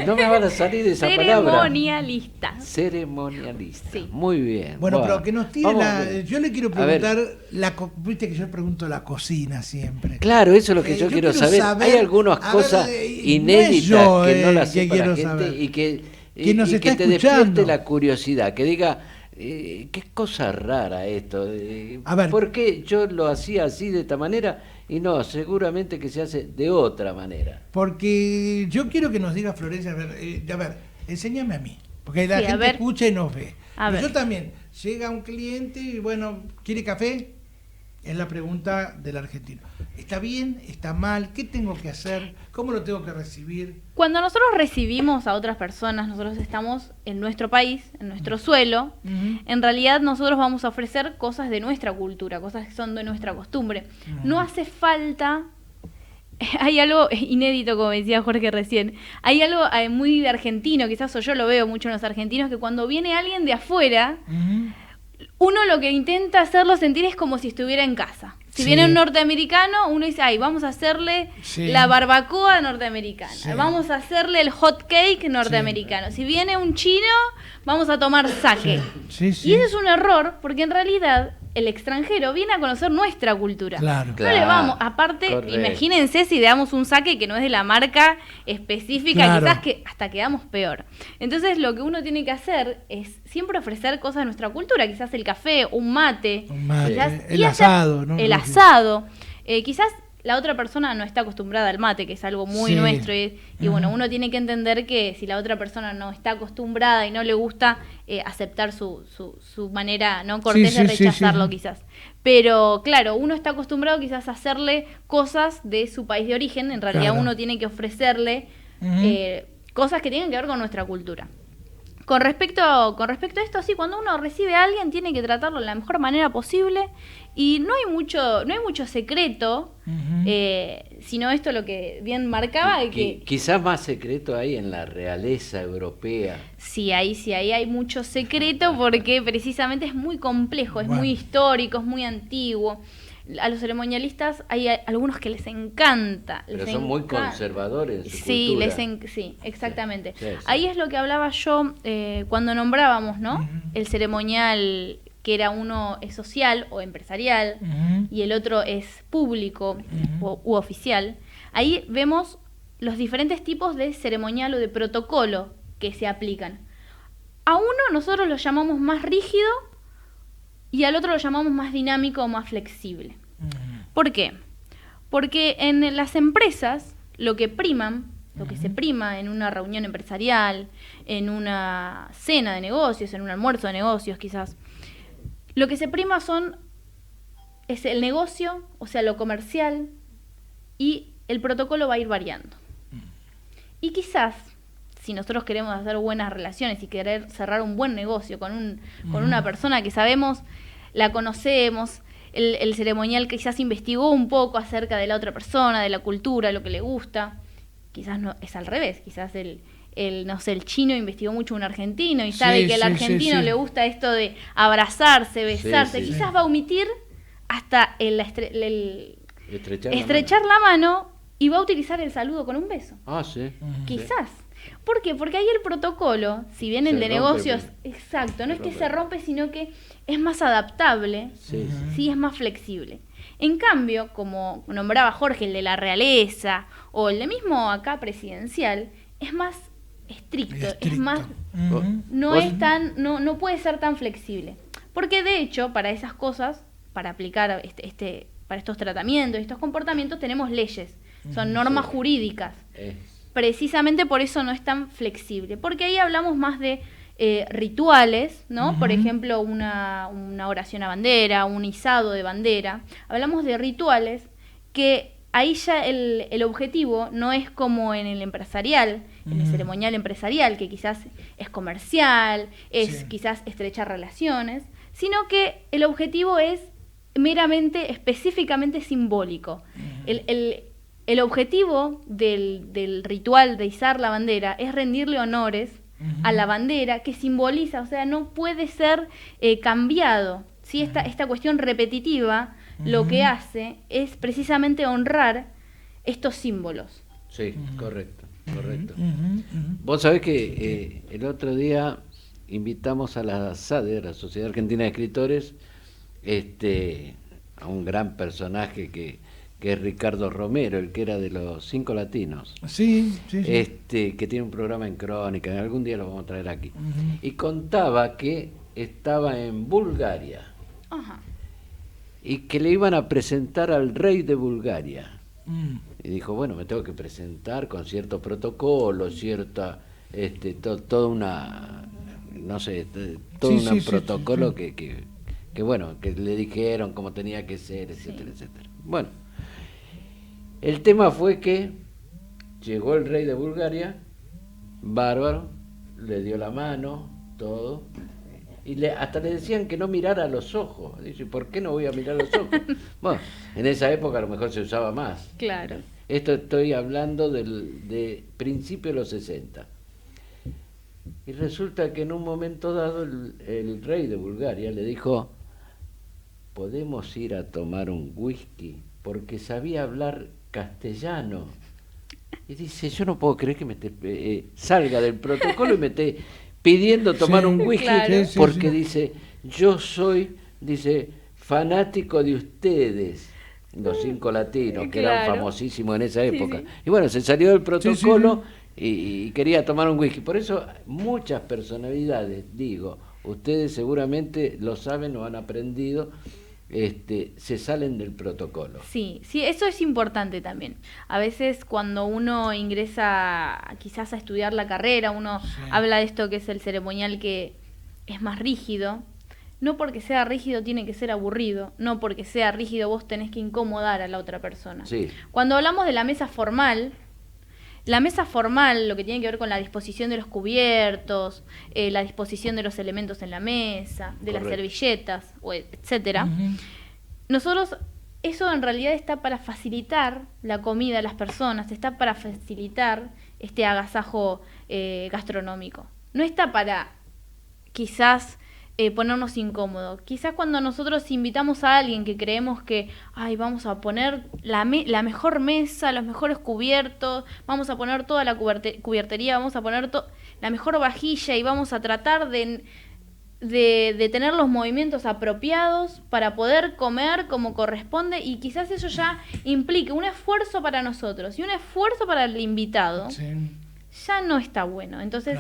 No me van a salir de esa palabra. Ceremonialista. Ceremonialista. Sí. Muy bien. Bueno, pero que nos tire vamos la... a ver. Yo le quiero A ver. preguntar, viste que yo pregunto la cocina siempre. Claro, eso es lo que yo quiero saber. Hay algunas cosas inéditas no es yo, que no las que sepa la quiero gente saber. y que, Que nos está te escuchando. despierte la curiosidad, que diga, qué cosa rara esto. A ver. ¿Por qué yo lo hacía así de esta manera y no, seguramente que se hace de otra manera? Porque yo quiero que nos diga Florencia, a ver, enséñame a mí, porque la Sí, a gente ver. escucha y nos ve. A Pero ver. yo también, llega un cliente y bueno, ¿quiere café? Es la pregunta del argentino. ¿Está bien? ¿Está mal? ¿Qué tengo que hacer? ¿Cómo lo tengo que recibir? Cuando nosotros recibimos a otras personas, nosotros estamos en nuestro país, en nuestro suelo. En realidad nosotros vamos a ofrecer cosas de nuestra cultura, cosas que son de nuestra costumbre. No hace falta... Hay algo inédito, como decía Jorge recién. Hay algo muy argentino, quizás o yo lo veo mucho en los argentinos, que cuando viene alguien de afuera, uno lo que intenta hacerlo sentir es como si estuviera en casa. Si Sí. viene un norteamericano, uno dice, ay, vamos a hacerle Sí. la barbacoa norteamericana, Sí. vamos a hacerle el hot cake norteamericano. Si viene un chino, vamos a tomar sake. Sí, sí. Y ese es un error, porque en realidad el extranjero viene a conocer nuestra cultura. Claro. No le vamos, aparte, Correcto. imagínense si le damos un sake que no es de la marca específica, Claro. quizás que hasta quedamos peor. Entonces lo que uno tiene que hacer es siempre ofrecer cosas de nuestra cultura, quizás el café, un mate, Un mate, quizás- el y asado, ¿no? El asado. Quizás la otra persona no está acostumbrada al mate, que es algo muy Sí. nuestro, y bueno, uno tiene que entender que si la otra persona no está acostumbrada y no le gusta, aceptar su manera no cortés Sí, de sí, sí, rechazarlo sí. quizás. Pero claro, uno está acostumbrado quizás a hacerle cosas de su país de origen, en realidad Claro. uno tiene que ofrecerle cosas que tienen que ver con nuestra cultura. Con respecto a esto, sí, cuando uno recibe a alguien tiene que tratarlo de la mejor manera posible y no hay mucho secreto, sino esto lo que bien marcaba de que Quizás más secreto hay en la realeza europea. sí hay mucho secreto porque precisamente es muy complejo, es Bueno. muy histórico, es muy antiguo. A los ceremonialistas hay algunos que les encanta. Pero les son muy encanta. conservadores en su Sí, cultura. sí, exactamente. Sí, sí. Ahí es lo que hablaba yo cuando nombrábamos, ¿no? El ceremonial, que era uno es social o empresarial y el otro es público u oficial. Ahí vemos los diferentes tipos de ceremonial o de protocolo que se aplican. A uno nosotros lo llamamos más rígido y al otro lo llamamos más dinámico o más flexible. ¿Por qué? Porque en las empresas lo que se prima en una reunión empresarial, en una cena de negocios, en un almuerzo de negocios quizás, lo que se prima es el negocio, o sea, lo comercial, y el protocolo va a ir variando. Y quizás, si nosotros queremos hacer buenas relaciones y querer cerrar un buen negocio con una persona que sabemos, la conocemos, el ceremonial quizás investigó un poco acerca de la otra persona, de la cultura, lo que le gusta, quizás no es al revés, quizás el chino investigó mucho un argentino y sabe Sí, que al sí, argentino sí. le gusta esto de abrazarse, besarse, sí, quizás sí. va a omitir hasta estrechar la mano y va a utilizar el saludo con un beso. Ah, sí. Quizás. ¿Por qué? Porque ahí el protocolo, si bien el Se de rompe, negocios, pues. exacto, no Se es que rompe. se rompe, sino que es más adaptable, Sí, sí es más flexible. En cambio, como nombraba Jorge, el de la realeza o el de mismo acá presidencial, es más estricto, es más, no ¿Vos? es tan, no puede ser tan flexible. Porque de hecho, para esas cosas, para aplicar para estos tratamientos, estos comportamientos, tenemos leyes, son normas jurídicas. Precisamente por eso no es tan flexible, porque ahí hablamos más de rituales, ¿no? Por ejemplo, una oración a bandera, un izado de bandera. Hablamos de rituales que ahí ya el objetivo no es como en el empresarial, en el ceremonial empresarial, que quizás es comercial, es quizás estrechar relaciones, sino que el objetivo es meramente, específicamente simbólico. El objetivo del ritual de izar la bandera es rendirle honores a la bandera que simboliza, o sea, no puede ser cambiado. ¿Sí? Esta cuestión repetitiva lo que hace es precisamente honrar estos símbolos. Sí, correcto. correcto. Vos sabés que el otro día invitamos a la SADE, la Sociedad Argentina de Escritores, a un gran personaje que es Ricardo Romero, el que era de los 5 Latinos. Sí. Que tiene un programa en Crónica, algún día lo vamos a traer aquí. Y contaba que estaba en Bulgaria. Ajá. Y que le iban a presentar al rey de Bulgaria. Y dijo, bueno, me tengo que presentar con cierto protocolo, cierta, toda una, no sé, todo un protocolo que bueno, que le dijeron cómo tenía que ser, etcétera, etcétera. Bueno, el tema fue que llegó el rey de Bulgaria, bárbaro, le dio la mano, todo, y hasta le decían que no mirara a los ojos. Dice, ¿por qué no voy a mirar a los ojos? Bueno, en esa época a lo mejor se usaba más. Claro. Esto estoy hablando de principio de los 60. Y resulta que en un momento dado el rey de Bulgaria le dijo, ¿podemos ir a tomar un whisky? Porque sabía hablar castellano. Y dice, yo no puedo creer que me salga del protocolo y me esté pidiendo tomar un whisky, claro. porque dice, yo soy, fanático de ustedes, los 5 Latinos, que eran famosísimos en esa época. Y bueno, se salió del protocolo y quería tomar un whisky. Por eso muchas personalidades, digo, ustedes seguramente lo saben o han aprendido, se salen del protocolo. Sí, eso es importante también. A veces cuando uno ingresa quizás a estudiar la carrera, uno habla de esto que es el ceremonial, que es más rígido. No porque sea rígido tiene que ser aburrido, no porque sea rígido vos tenés que incomodar a la otra persona. Sí. Cuando hablamos de la mesa formal, lo que tiene que ver con la disposición de los cubiertos, la disposición de los elementos en la mesa, de las servilletas, etcétera, nosotros, eso en realidad está para facilitar la comida a las personas, está para facilitar este agasajo gastronómico. No está para quizás ponernos incómodos. Quizás cuando nosotros invitamos a alguien que creemos que vamos a poner la mejor mesa, los mejores cubiertos, vamos a poner toda la cubiertería, vamos a poner la mejor vajilla y vamos a tratar de tener los movimientos apropiados para poder comer como corresponde, y quizás eso ya implique un esfuerzo para nosotros y un esfuerzo para el invitado. Ya no está bueno. Entonces,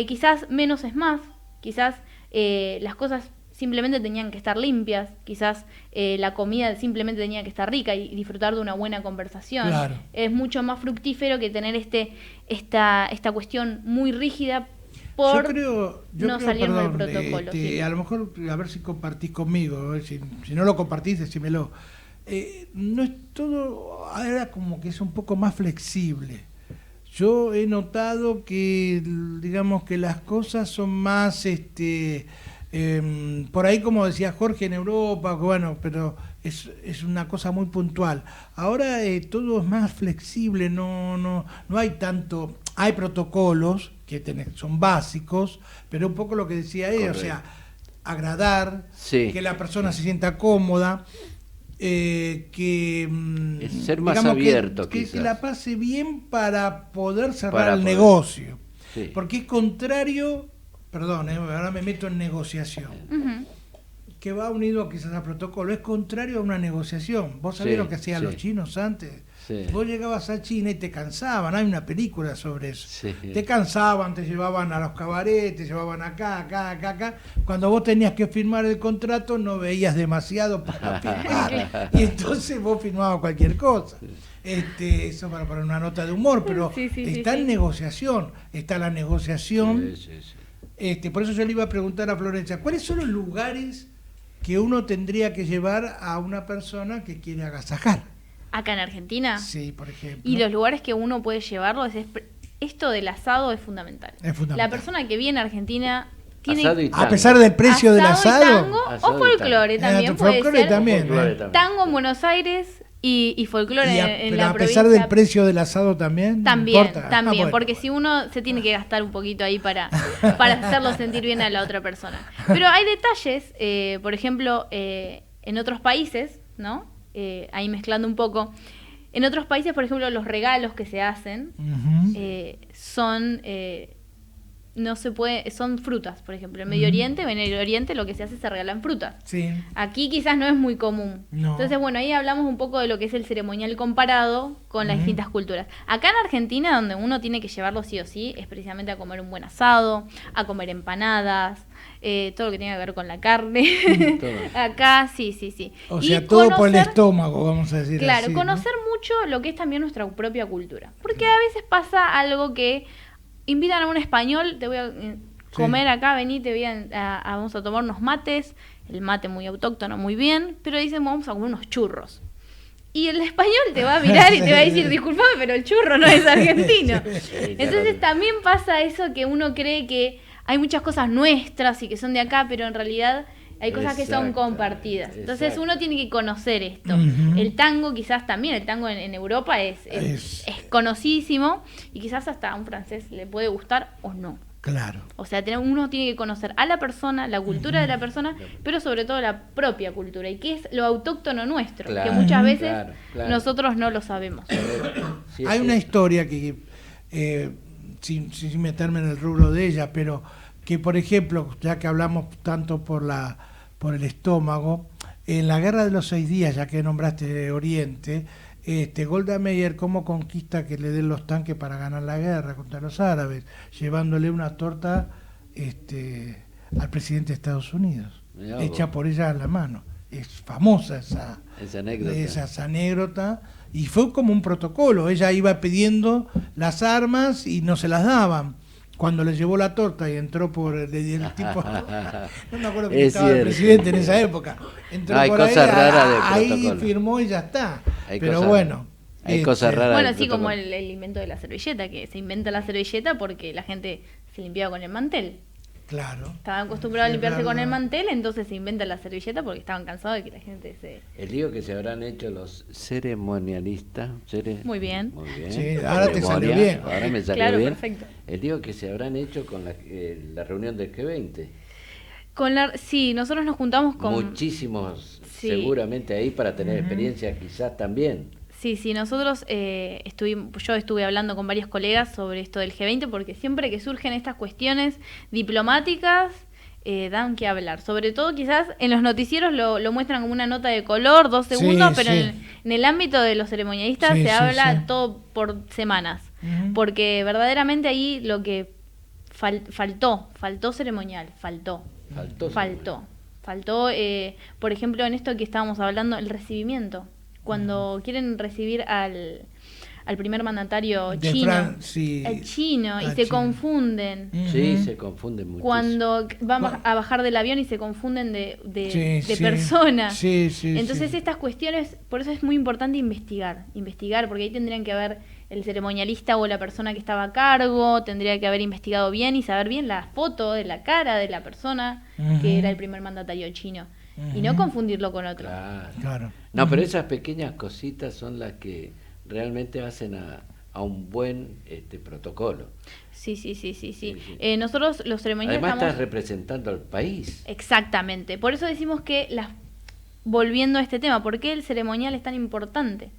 quizás menos es más, quizás las cosas simplemente tenían que estar limpias, quizás la comida simplemente tenía que estar rica y disfrutar de una buena conversación. Es mucho más fructífero que tener esta cuestión muy rígida por no salir del protocolo. A lo mejor, a ver si compartís conmigo, si no lo compartís, decímelo. No es todo, ahora como que es un poco más flexible. Yo he notado que, digamos, que las cosas son más, por ahí, como decía Jorge, en Europa, bueno, pero es una cosa muy puntual. Ahora todo es más flexible, no hay tanto, hay protocolos que son básicos, pero un poco lo que decía ella, o sea, agradar, que la persona se sienta cómoda, que ser más abierto, que la pase bien para poder cerrar el negocio, porque es contrario, perdón, ahora me meto en negociación, que va unido quizás a protocolo, es contrario a una negociación. Vos sabés lo que hacían los chinos antes. Vos llegabas a China y te cansaban, hay una película sobre eso. Te cansaban, te llevaban a los cabarets, te llevaban acá. Cuando vos tenías que firmar el contrato no veías demasiado para firmar. Y entonces vos firmabas cualquier cosa. Eso para una nota de humor, pero está en negociación, está la negociación. Por eso yo le iba a preguntar a Florencia, ¿cuáles son los lugares que uno tendría que llevar a una persona que quiere agasajar? Acá en Argentina. Sí, por ejemplo. Y los lugares que uno puede llevarlo, esto del asado es fundamental. La persona que viene a Argentina tiene, a pesar del precio del asado, tango, o folclore también puede ser. Tango en Buenos Aires y folclore en la provincia. A pesar del precio del asado también. También, bueno, porque si uno se tiene que gastar un poquito ahí para hacerlo sentir bien a la otra persona. Pero hay detalles, por ejemplo, en otros países, ¿no? Ahí mezclando un poco, En otros países, por ejemplo, los regalos que se hacen son... no se puede, son frutas, por ejemplo. En Medio Oriente, en el Oriente lo que se hace es se regalan frutas. Sí. Aquí quizás no es muy común. No. Entonces, bueno, ahí hablamos un poco de lo que es el ceremonial comparado con las distintas culturas. Acá en Argentina, donde uno tiene que llevarlo sí o sí, es precisamente a comer un buen asado, a comer empanadas, todo lo que tenga que ver con la carne. Acá, sí. O Y sea, todo por el estómago, vamos a decir claro, así, ¿no? conocer mucho lo que es también nuestra propia cultura. Porque a veces pasa algo que invitan a un español, te voy a comer acá, vení, vamos a tomar unos mates, el mate muy autóctono, muy bien, pero dicen vamos a comer unos churros. Y el español te va a mirar y te va a decir, disculpame, pero el churro no es argentino. Entonces también pasa eso que uno cree que hay muchas cosas nuestras y que son de acá, pero en realidad hay cosas que son compartidas. Entonces uno tiene que conocer esto. El tango quizás también, el tango en Europa es conocidísimo y quizás hasta a un francés le puede gustar o no. Claro. O sea, uno tiene que conocer a la persona, la cultura de la persona, pero sobre todo la propia cultura y qué es lo autóctono nuestro, que muchas veces nosotros no lo sabemos. Hay una historia que, sin meterme en el rubro de ella, pero que por ejemplo, ya que hablamos tanto por el estómago, en la Guerra de los 6 días, ya que nombraste Oriente, Golda Meir cómo conquista que le den los tanques para ganar la guerra contra los árabes, llevándole una torta al presidente de Estados Unidos, hecha por ella a la mano. Es famosa esa anécdota, y fue como un protocolo. Ella iba pidiendo las armas y no se las daban. Cuando le llevó la torta y entró por el tipo, no me acuerdo que estaba el presidente en esa época, entró hay por cosas raras de ahí protocolo. Firmó y ya está. Hay pero cosas, bueno, hay cosas raras. Bueno, así como el invento de la servilleta, que se inventa la servilleta porque la gente se limpiaba con el mantel. Claro. Estaban acostumbrados a limpiarse con el mantel, entonces se inventa la servilleta porque estaban cansados de que la gente se... El lío que se habrán hecho los ceremonialistas. Muy bien. Muy bien. Sí, ahora te salió bien. Ahora me salió claro, bien. Perfecto. El lío que se habrán hecho con la reunión del G20. Sí, nosotros nos juntamos con... Muchísimos, seguramente ahí para tener experiencia quizás también. Sí, nosotros yo estuve hablando con varios colegas sobre esto del G20 porque siempre que surgen estas cuestiones diplomáticas dan que hablar. Sobre todo quizás en los noticieros lo muestran como una nota de color, 2 segundos, pero en el ámbito de los ceremonialistas se habla todo por semanas. Porque verdaderamente ahí lo que faltó ceremonial, faltó, por ejemplo, en esto que estábamos hablando, el recibimiento. Cuando quieren recibir al primer mandatario chino, y se confunden. Sí, se confunden muchísimo. Cuando van a bajar del avión y se confunden de persona. Entonces estas cuestiones, por eso es muy importante investigar, porque ahí tendrían que haber el ceremonialista o la persona que estaba a cargo, tendría que haber investigado bien y saber bien la foto de la cara de la persona que era el primer mandatario chino. Y no confundirlo con otro. Claro. No, pero esas pequeñas cositas son las que realmente hacen a un buen protocolo. Sí. Nosotros los ceremoniales además estamos... estás representando al país. Exactamente. Por eso decimos que, volviendo a este tema, ¿por qué el ceremonial es tan importante?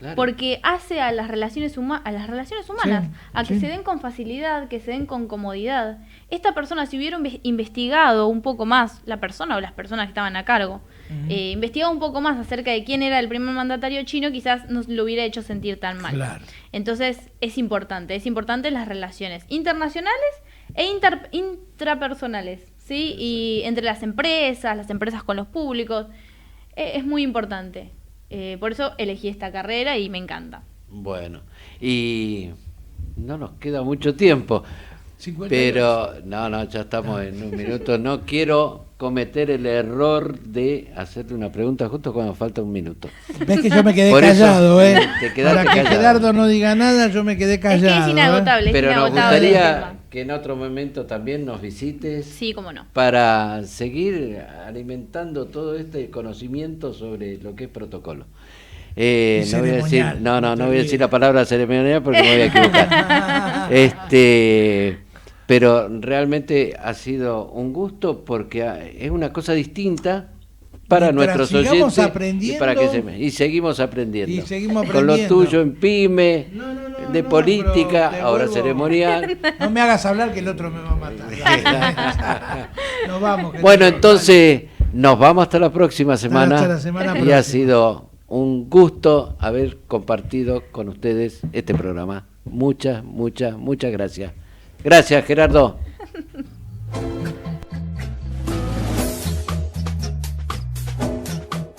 Claro. Porque hace a las relaciones humanas, que se den con facilidad, que se den con comodidad. Esta persona, si hubiera investigado un poco más, la persona o las personas que estaban a cargo, investigado un poco más acerca de quién era el primer mandatario chino, quizás no lo hubiera hecho sentir tan mal. Claro. Entonces es importante las relaciones internacionales e intrapersonales, ¿sí? Y entre las empresas con los públicos, es muy importante. Por eso elegí esta carrera y me encanta. Bueno, y no nos queda mucho tiempo, 52. pero no, ya estamos en un minuto. No quiero cometer el error de hacerte una pregunta justo cuando falta un minuto. Ves que yo me quedé callado, Para que Gerardo no diga nada, yo me quedé callado. Es que es inagotable, Pero nos gustaría que en otro momento también nos visites. Sí, cómo no. Para seguir alimentando todo este conocimiento sobre lo que es protocolo. No voy a decir la palabra ceremonial porque me voy a equivocar. Pero realmente ha sido un gusto porque es una cosa distinta para Mientras nuestros sigamos oyentes aprendiendo, y para que y seguimos aprendiendo. Y seguimos con lo aprendiendo. tuyo en pyme, de política, pero te ahora vuelvo- ceremonial. No me hagas hablar que el otro me va a matar. Nos vamos. que Bueno, tengo- entonces nos vamos hasta la próxima semana. Hasta la semana y próxima. ha sido un gusto haber compartido con ustedes este programa. Muchas gracias. Gracias, Gerardo.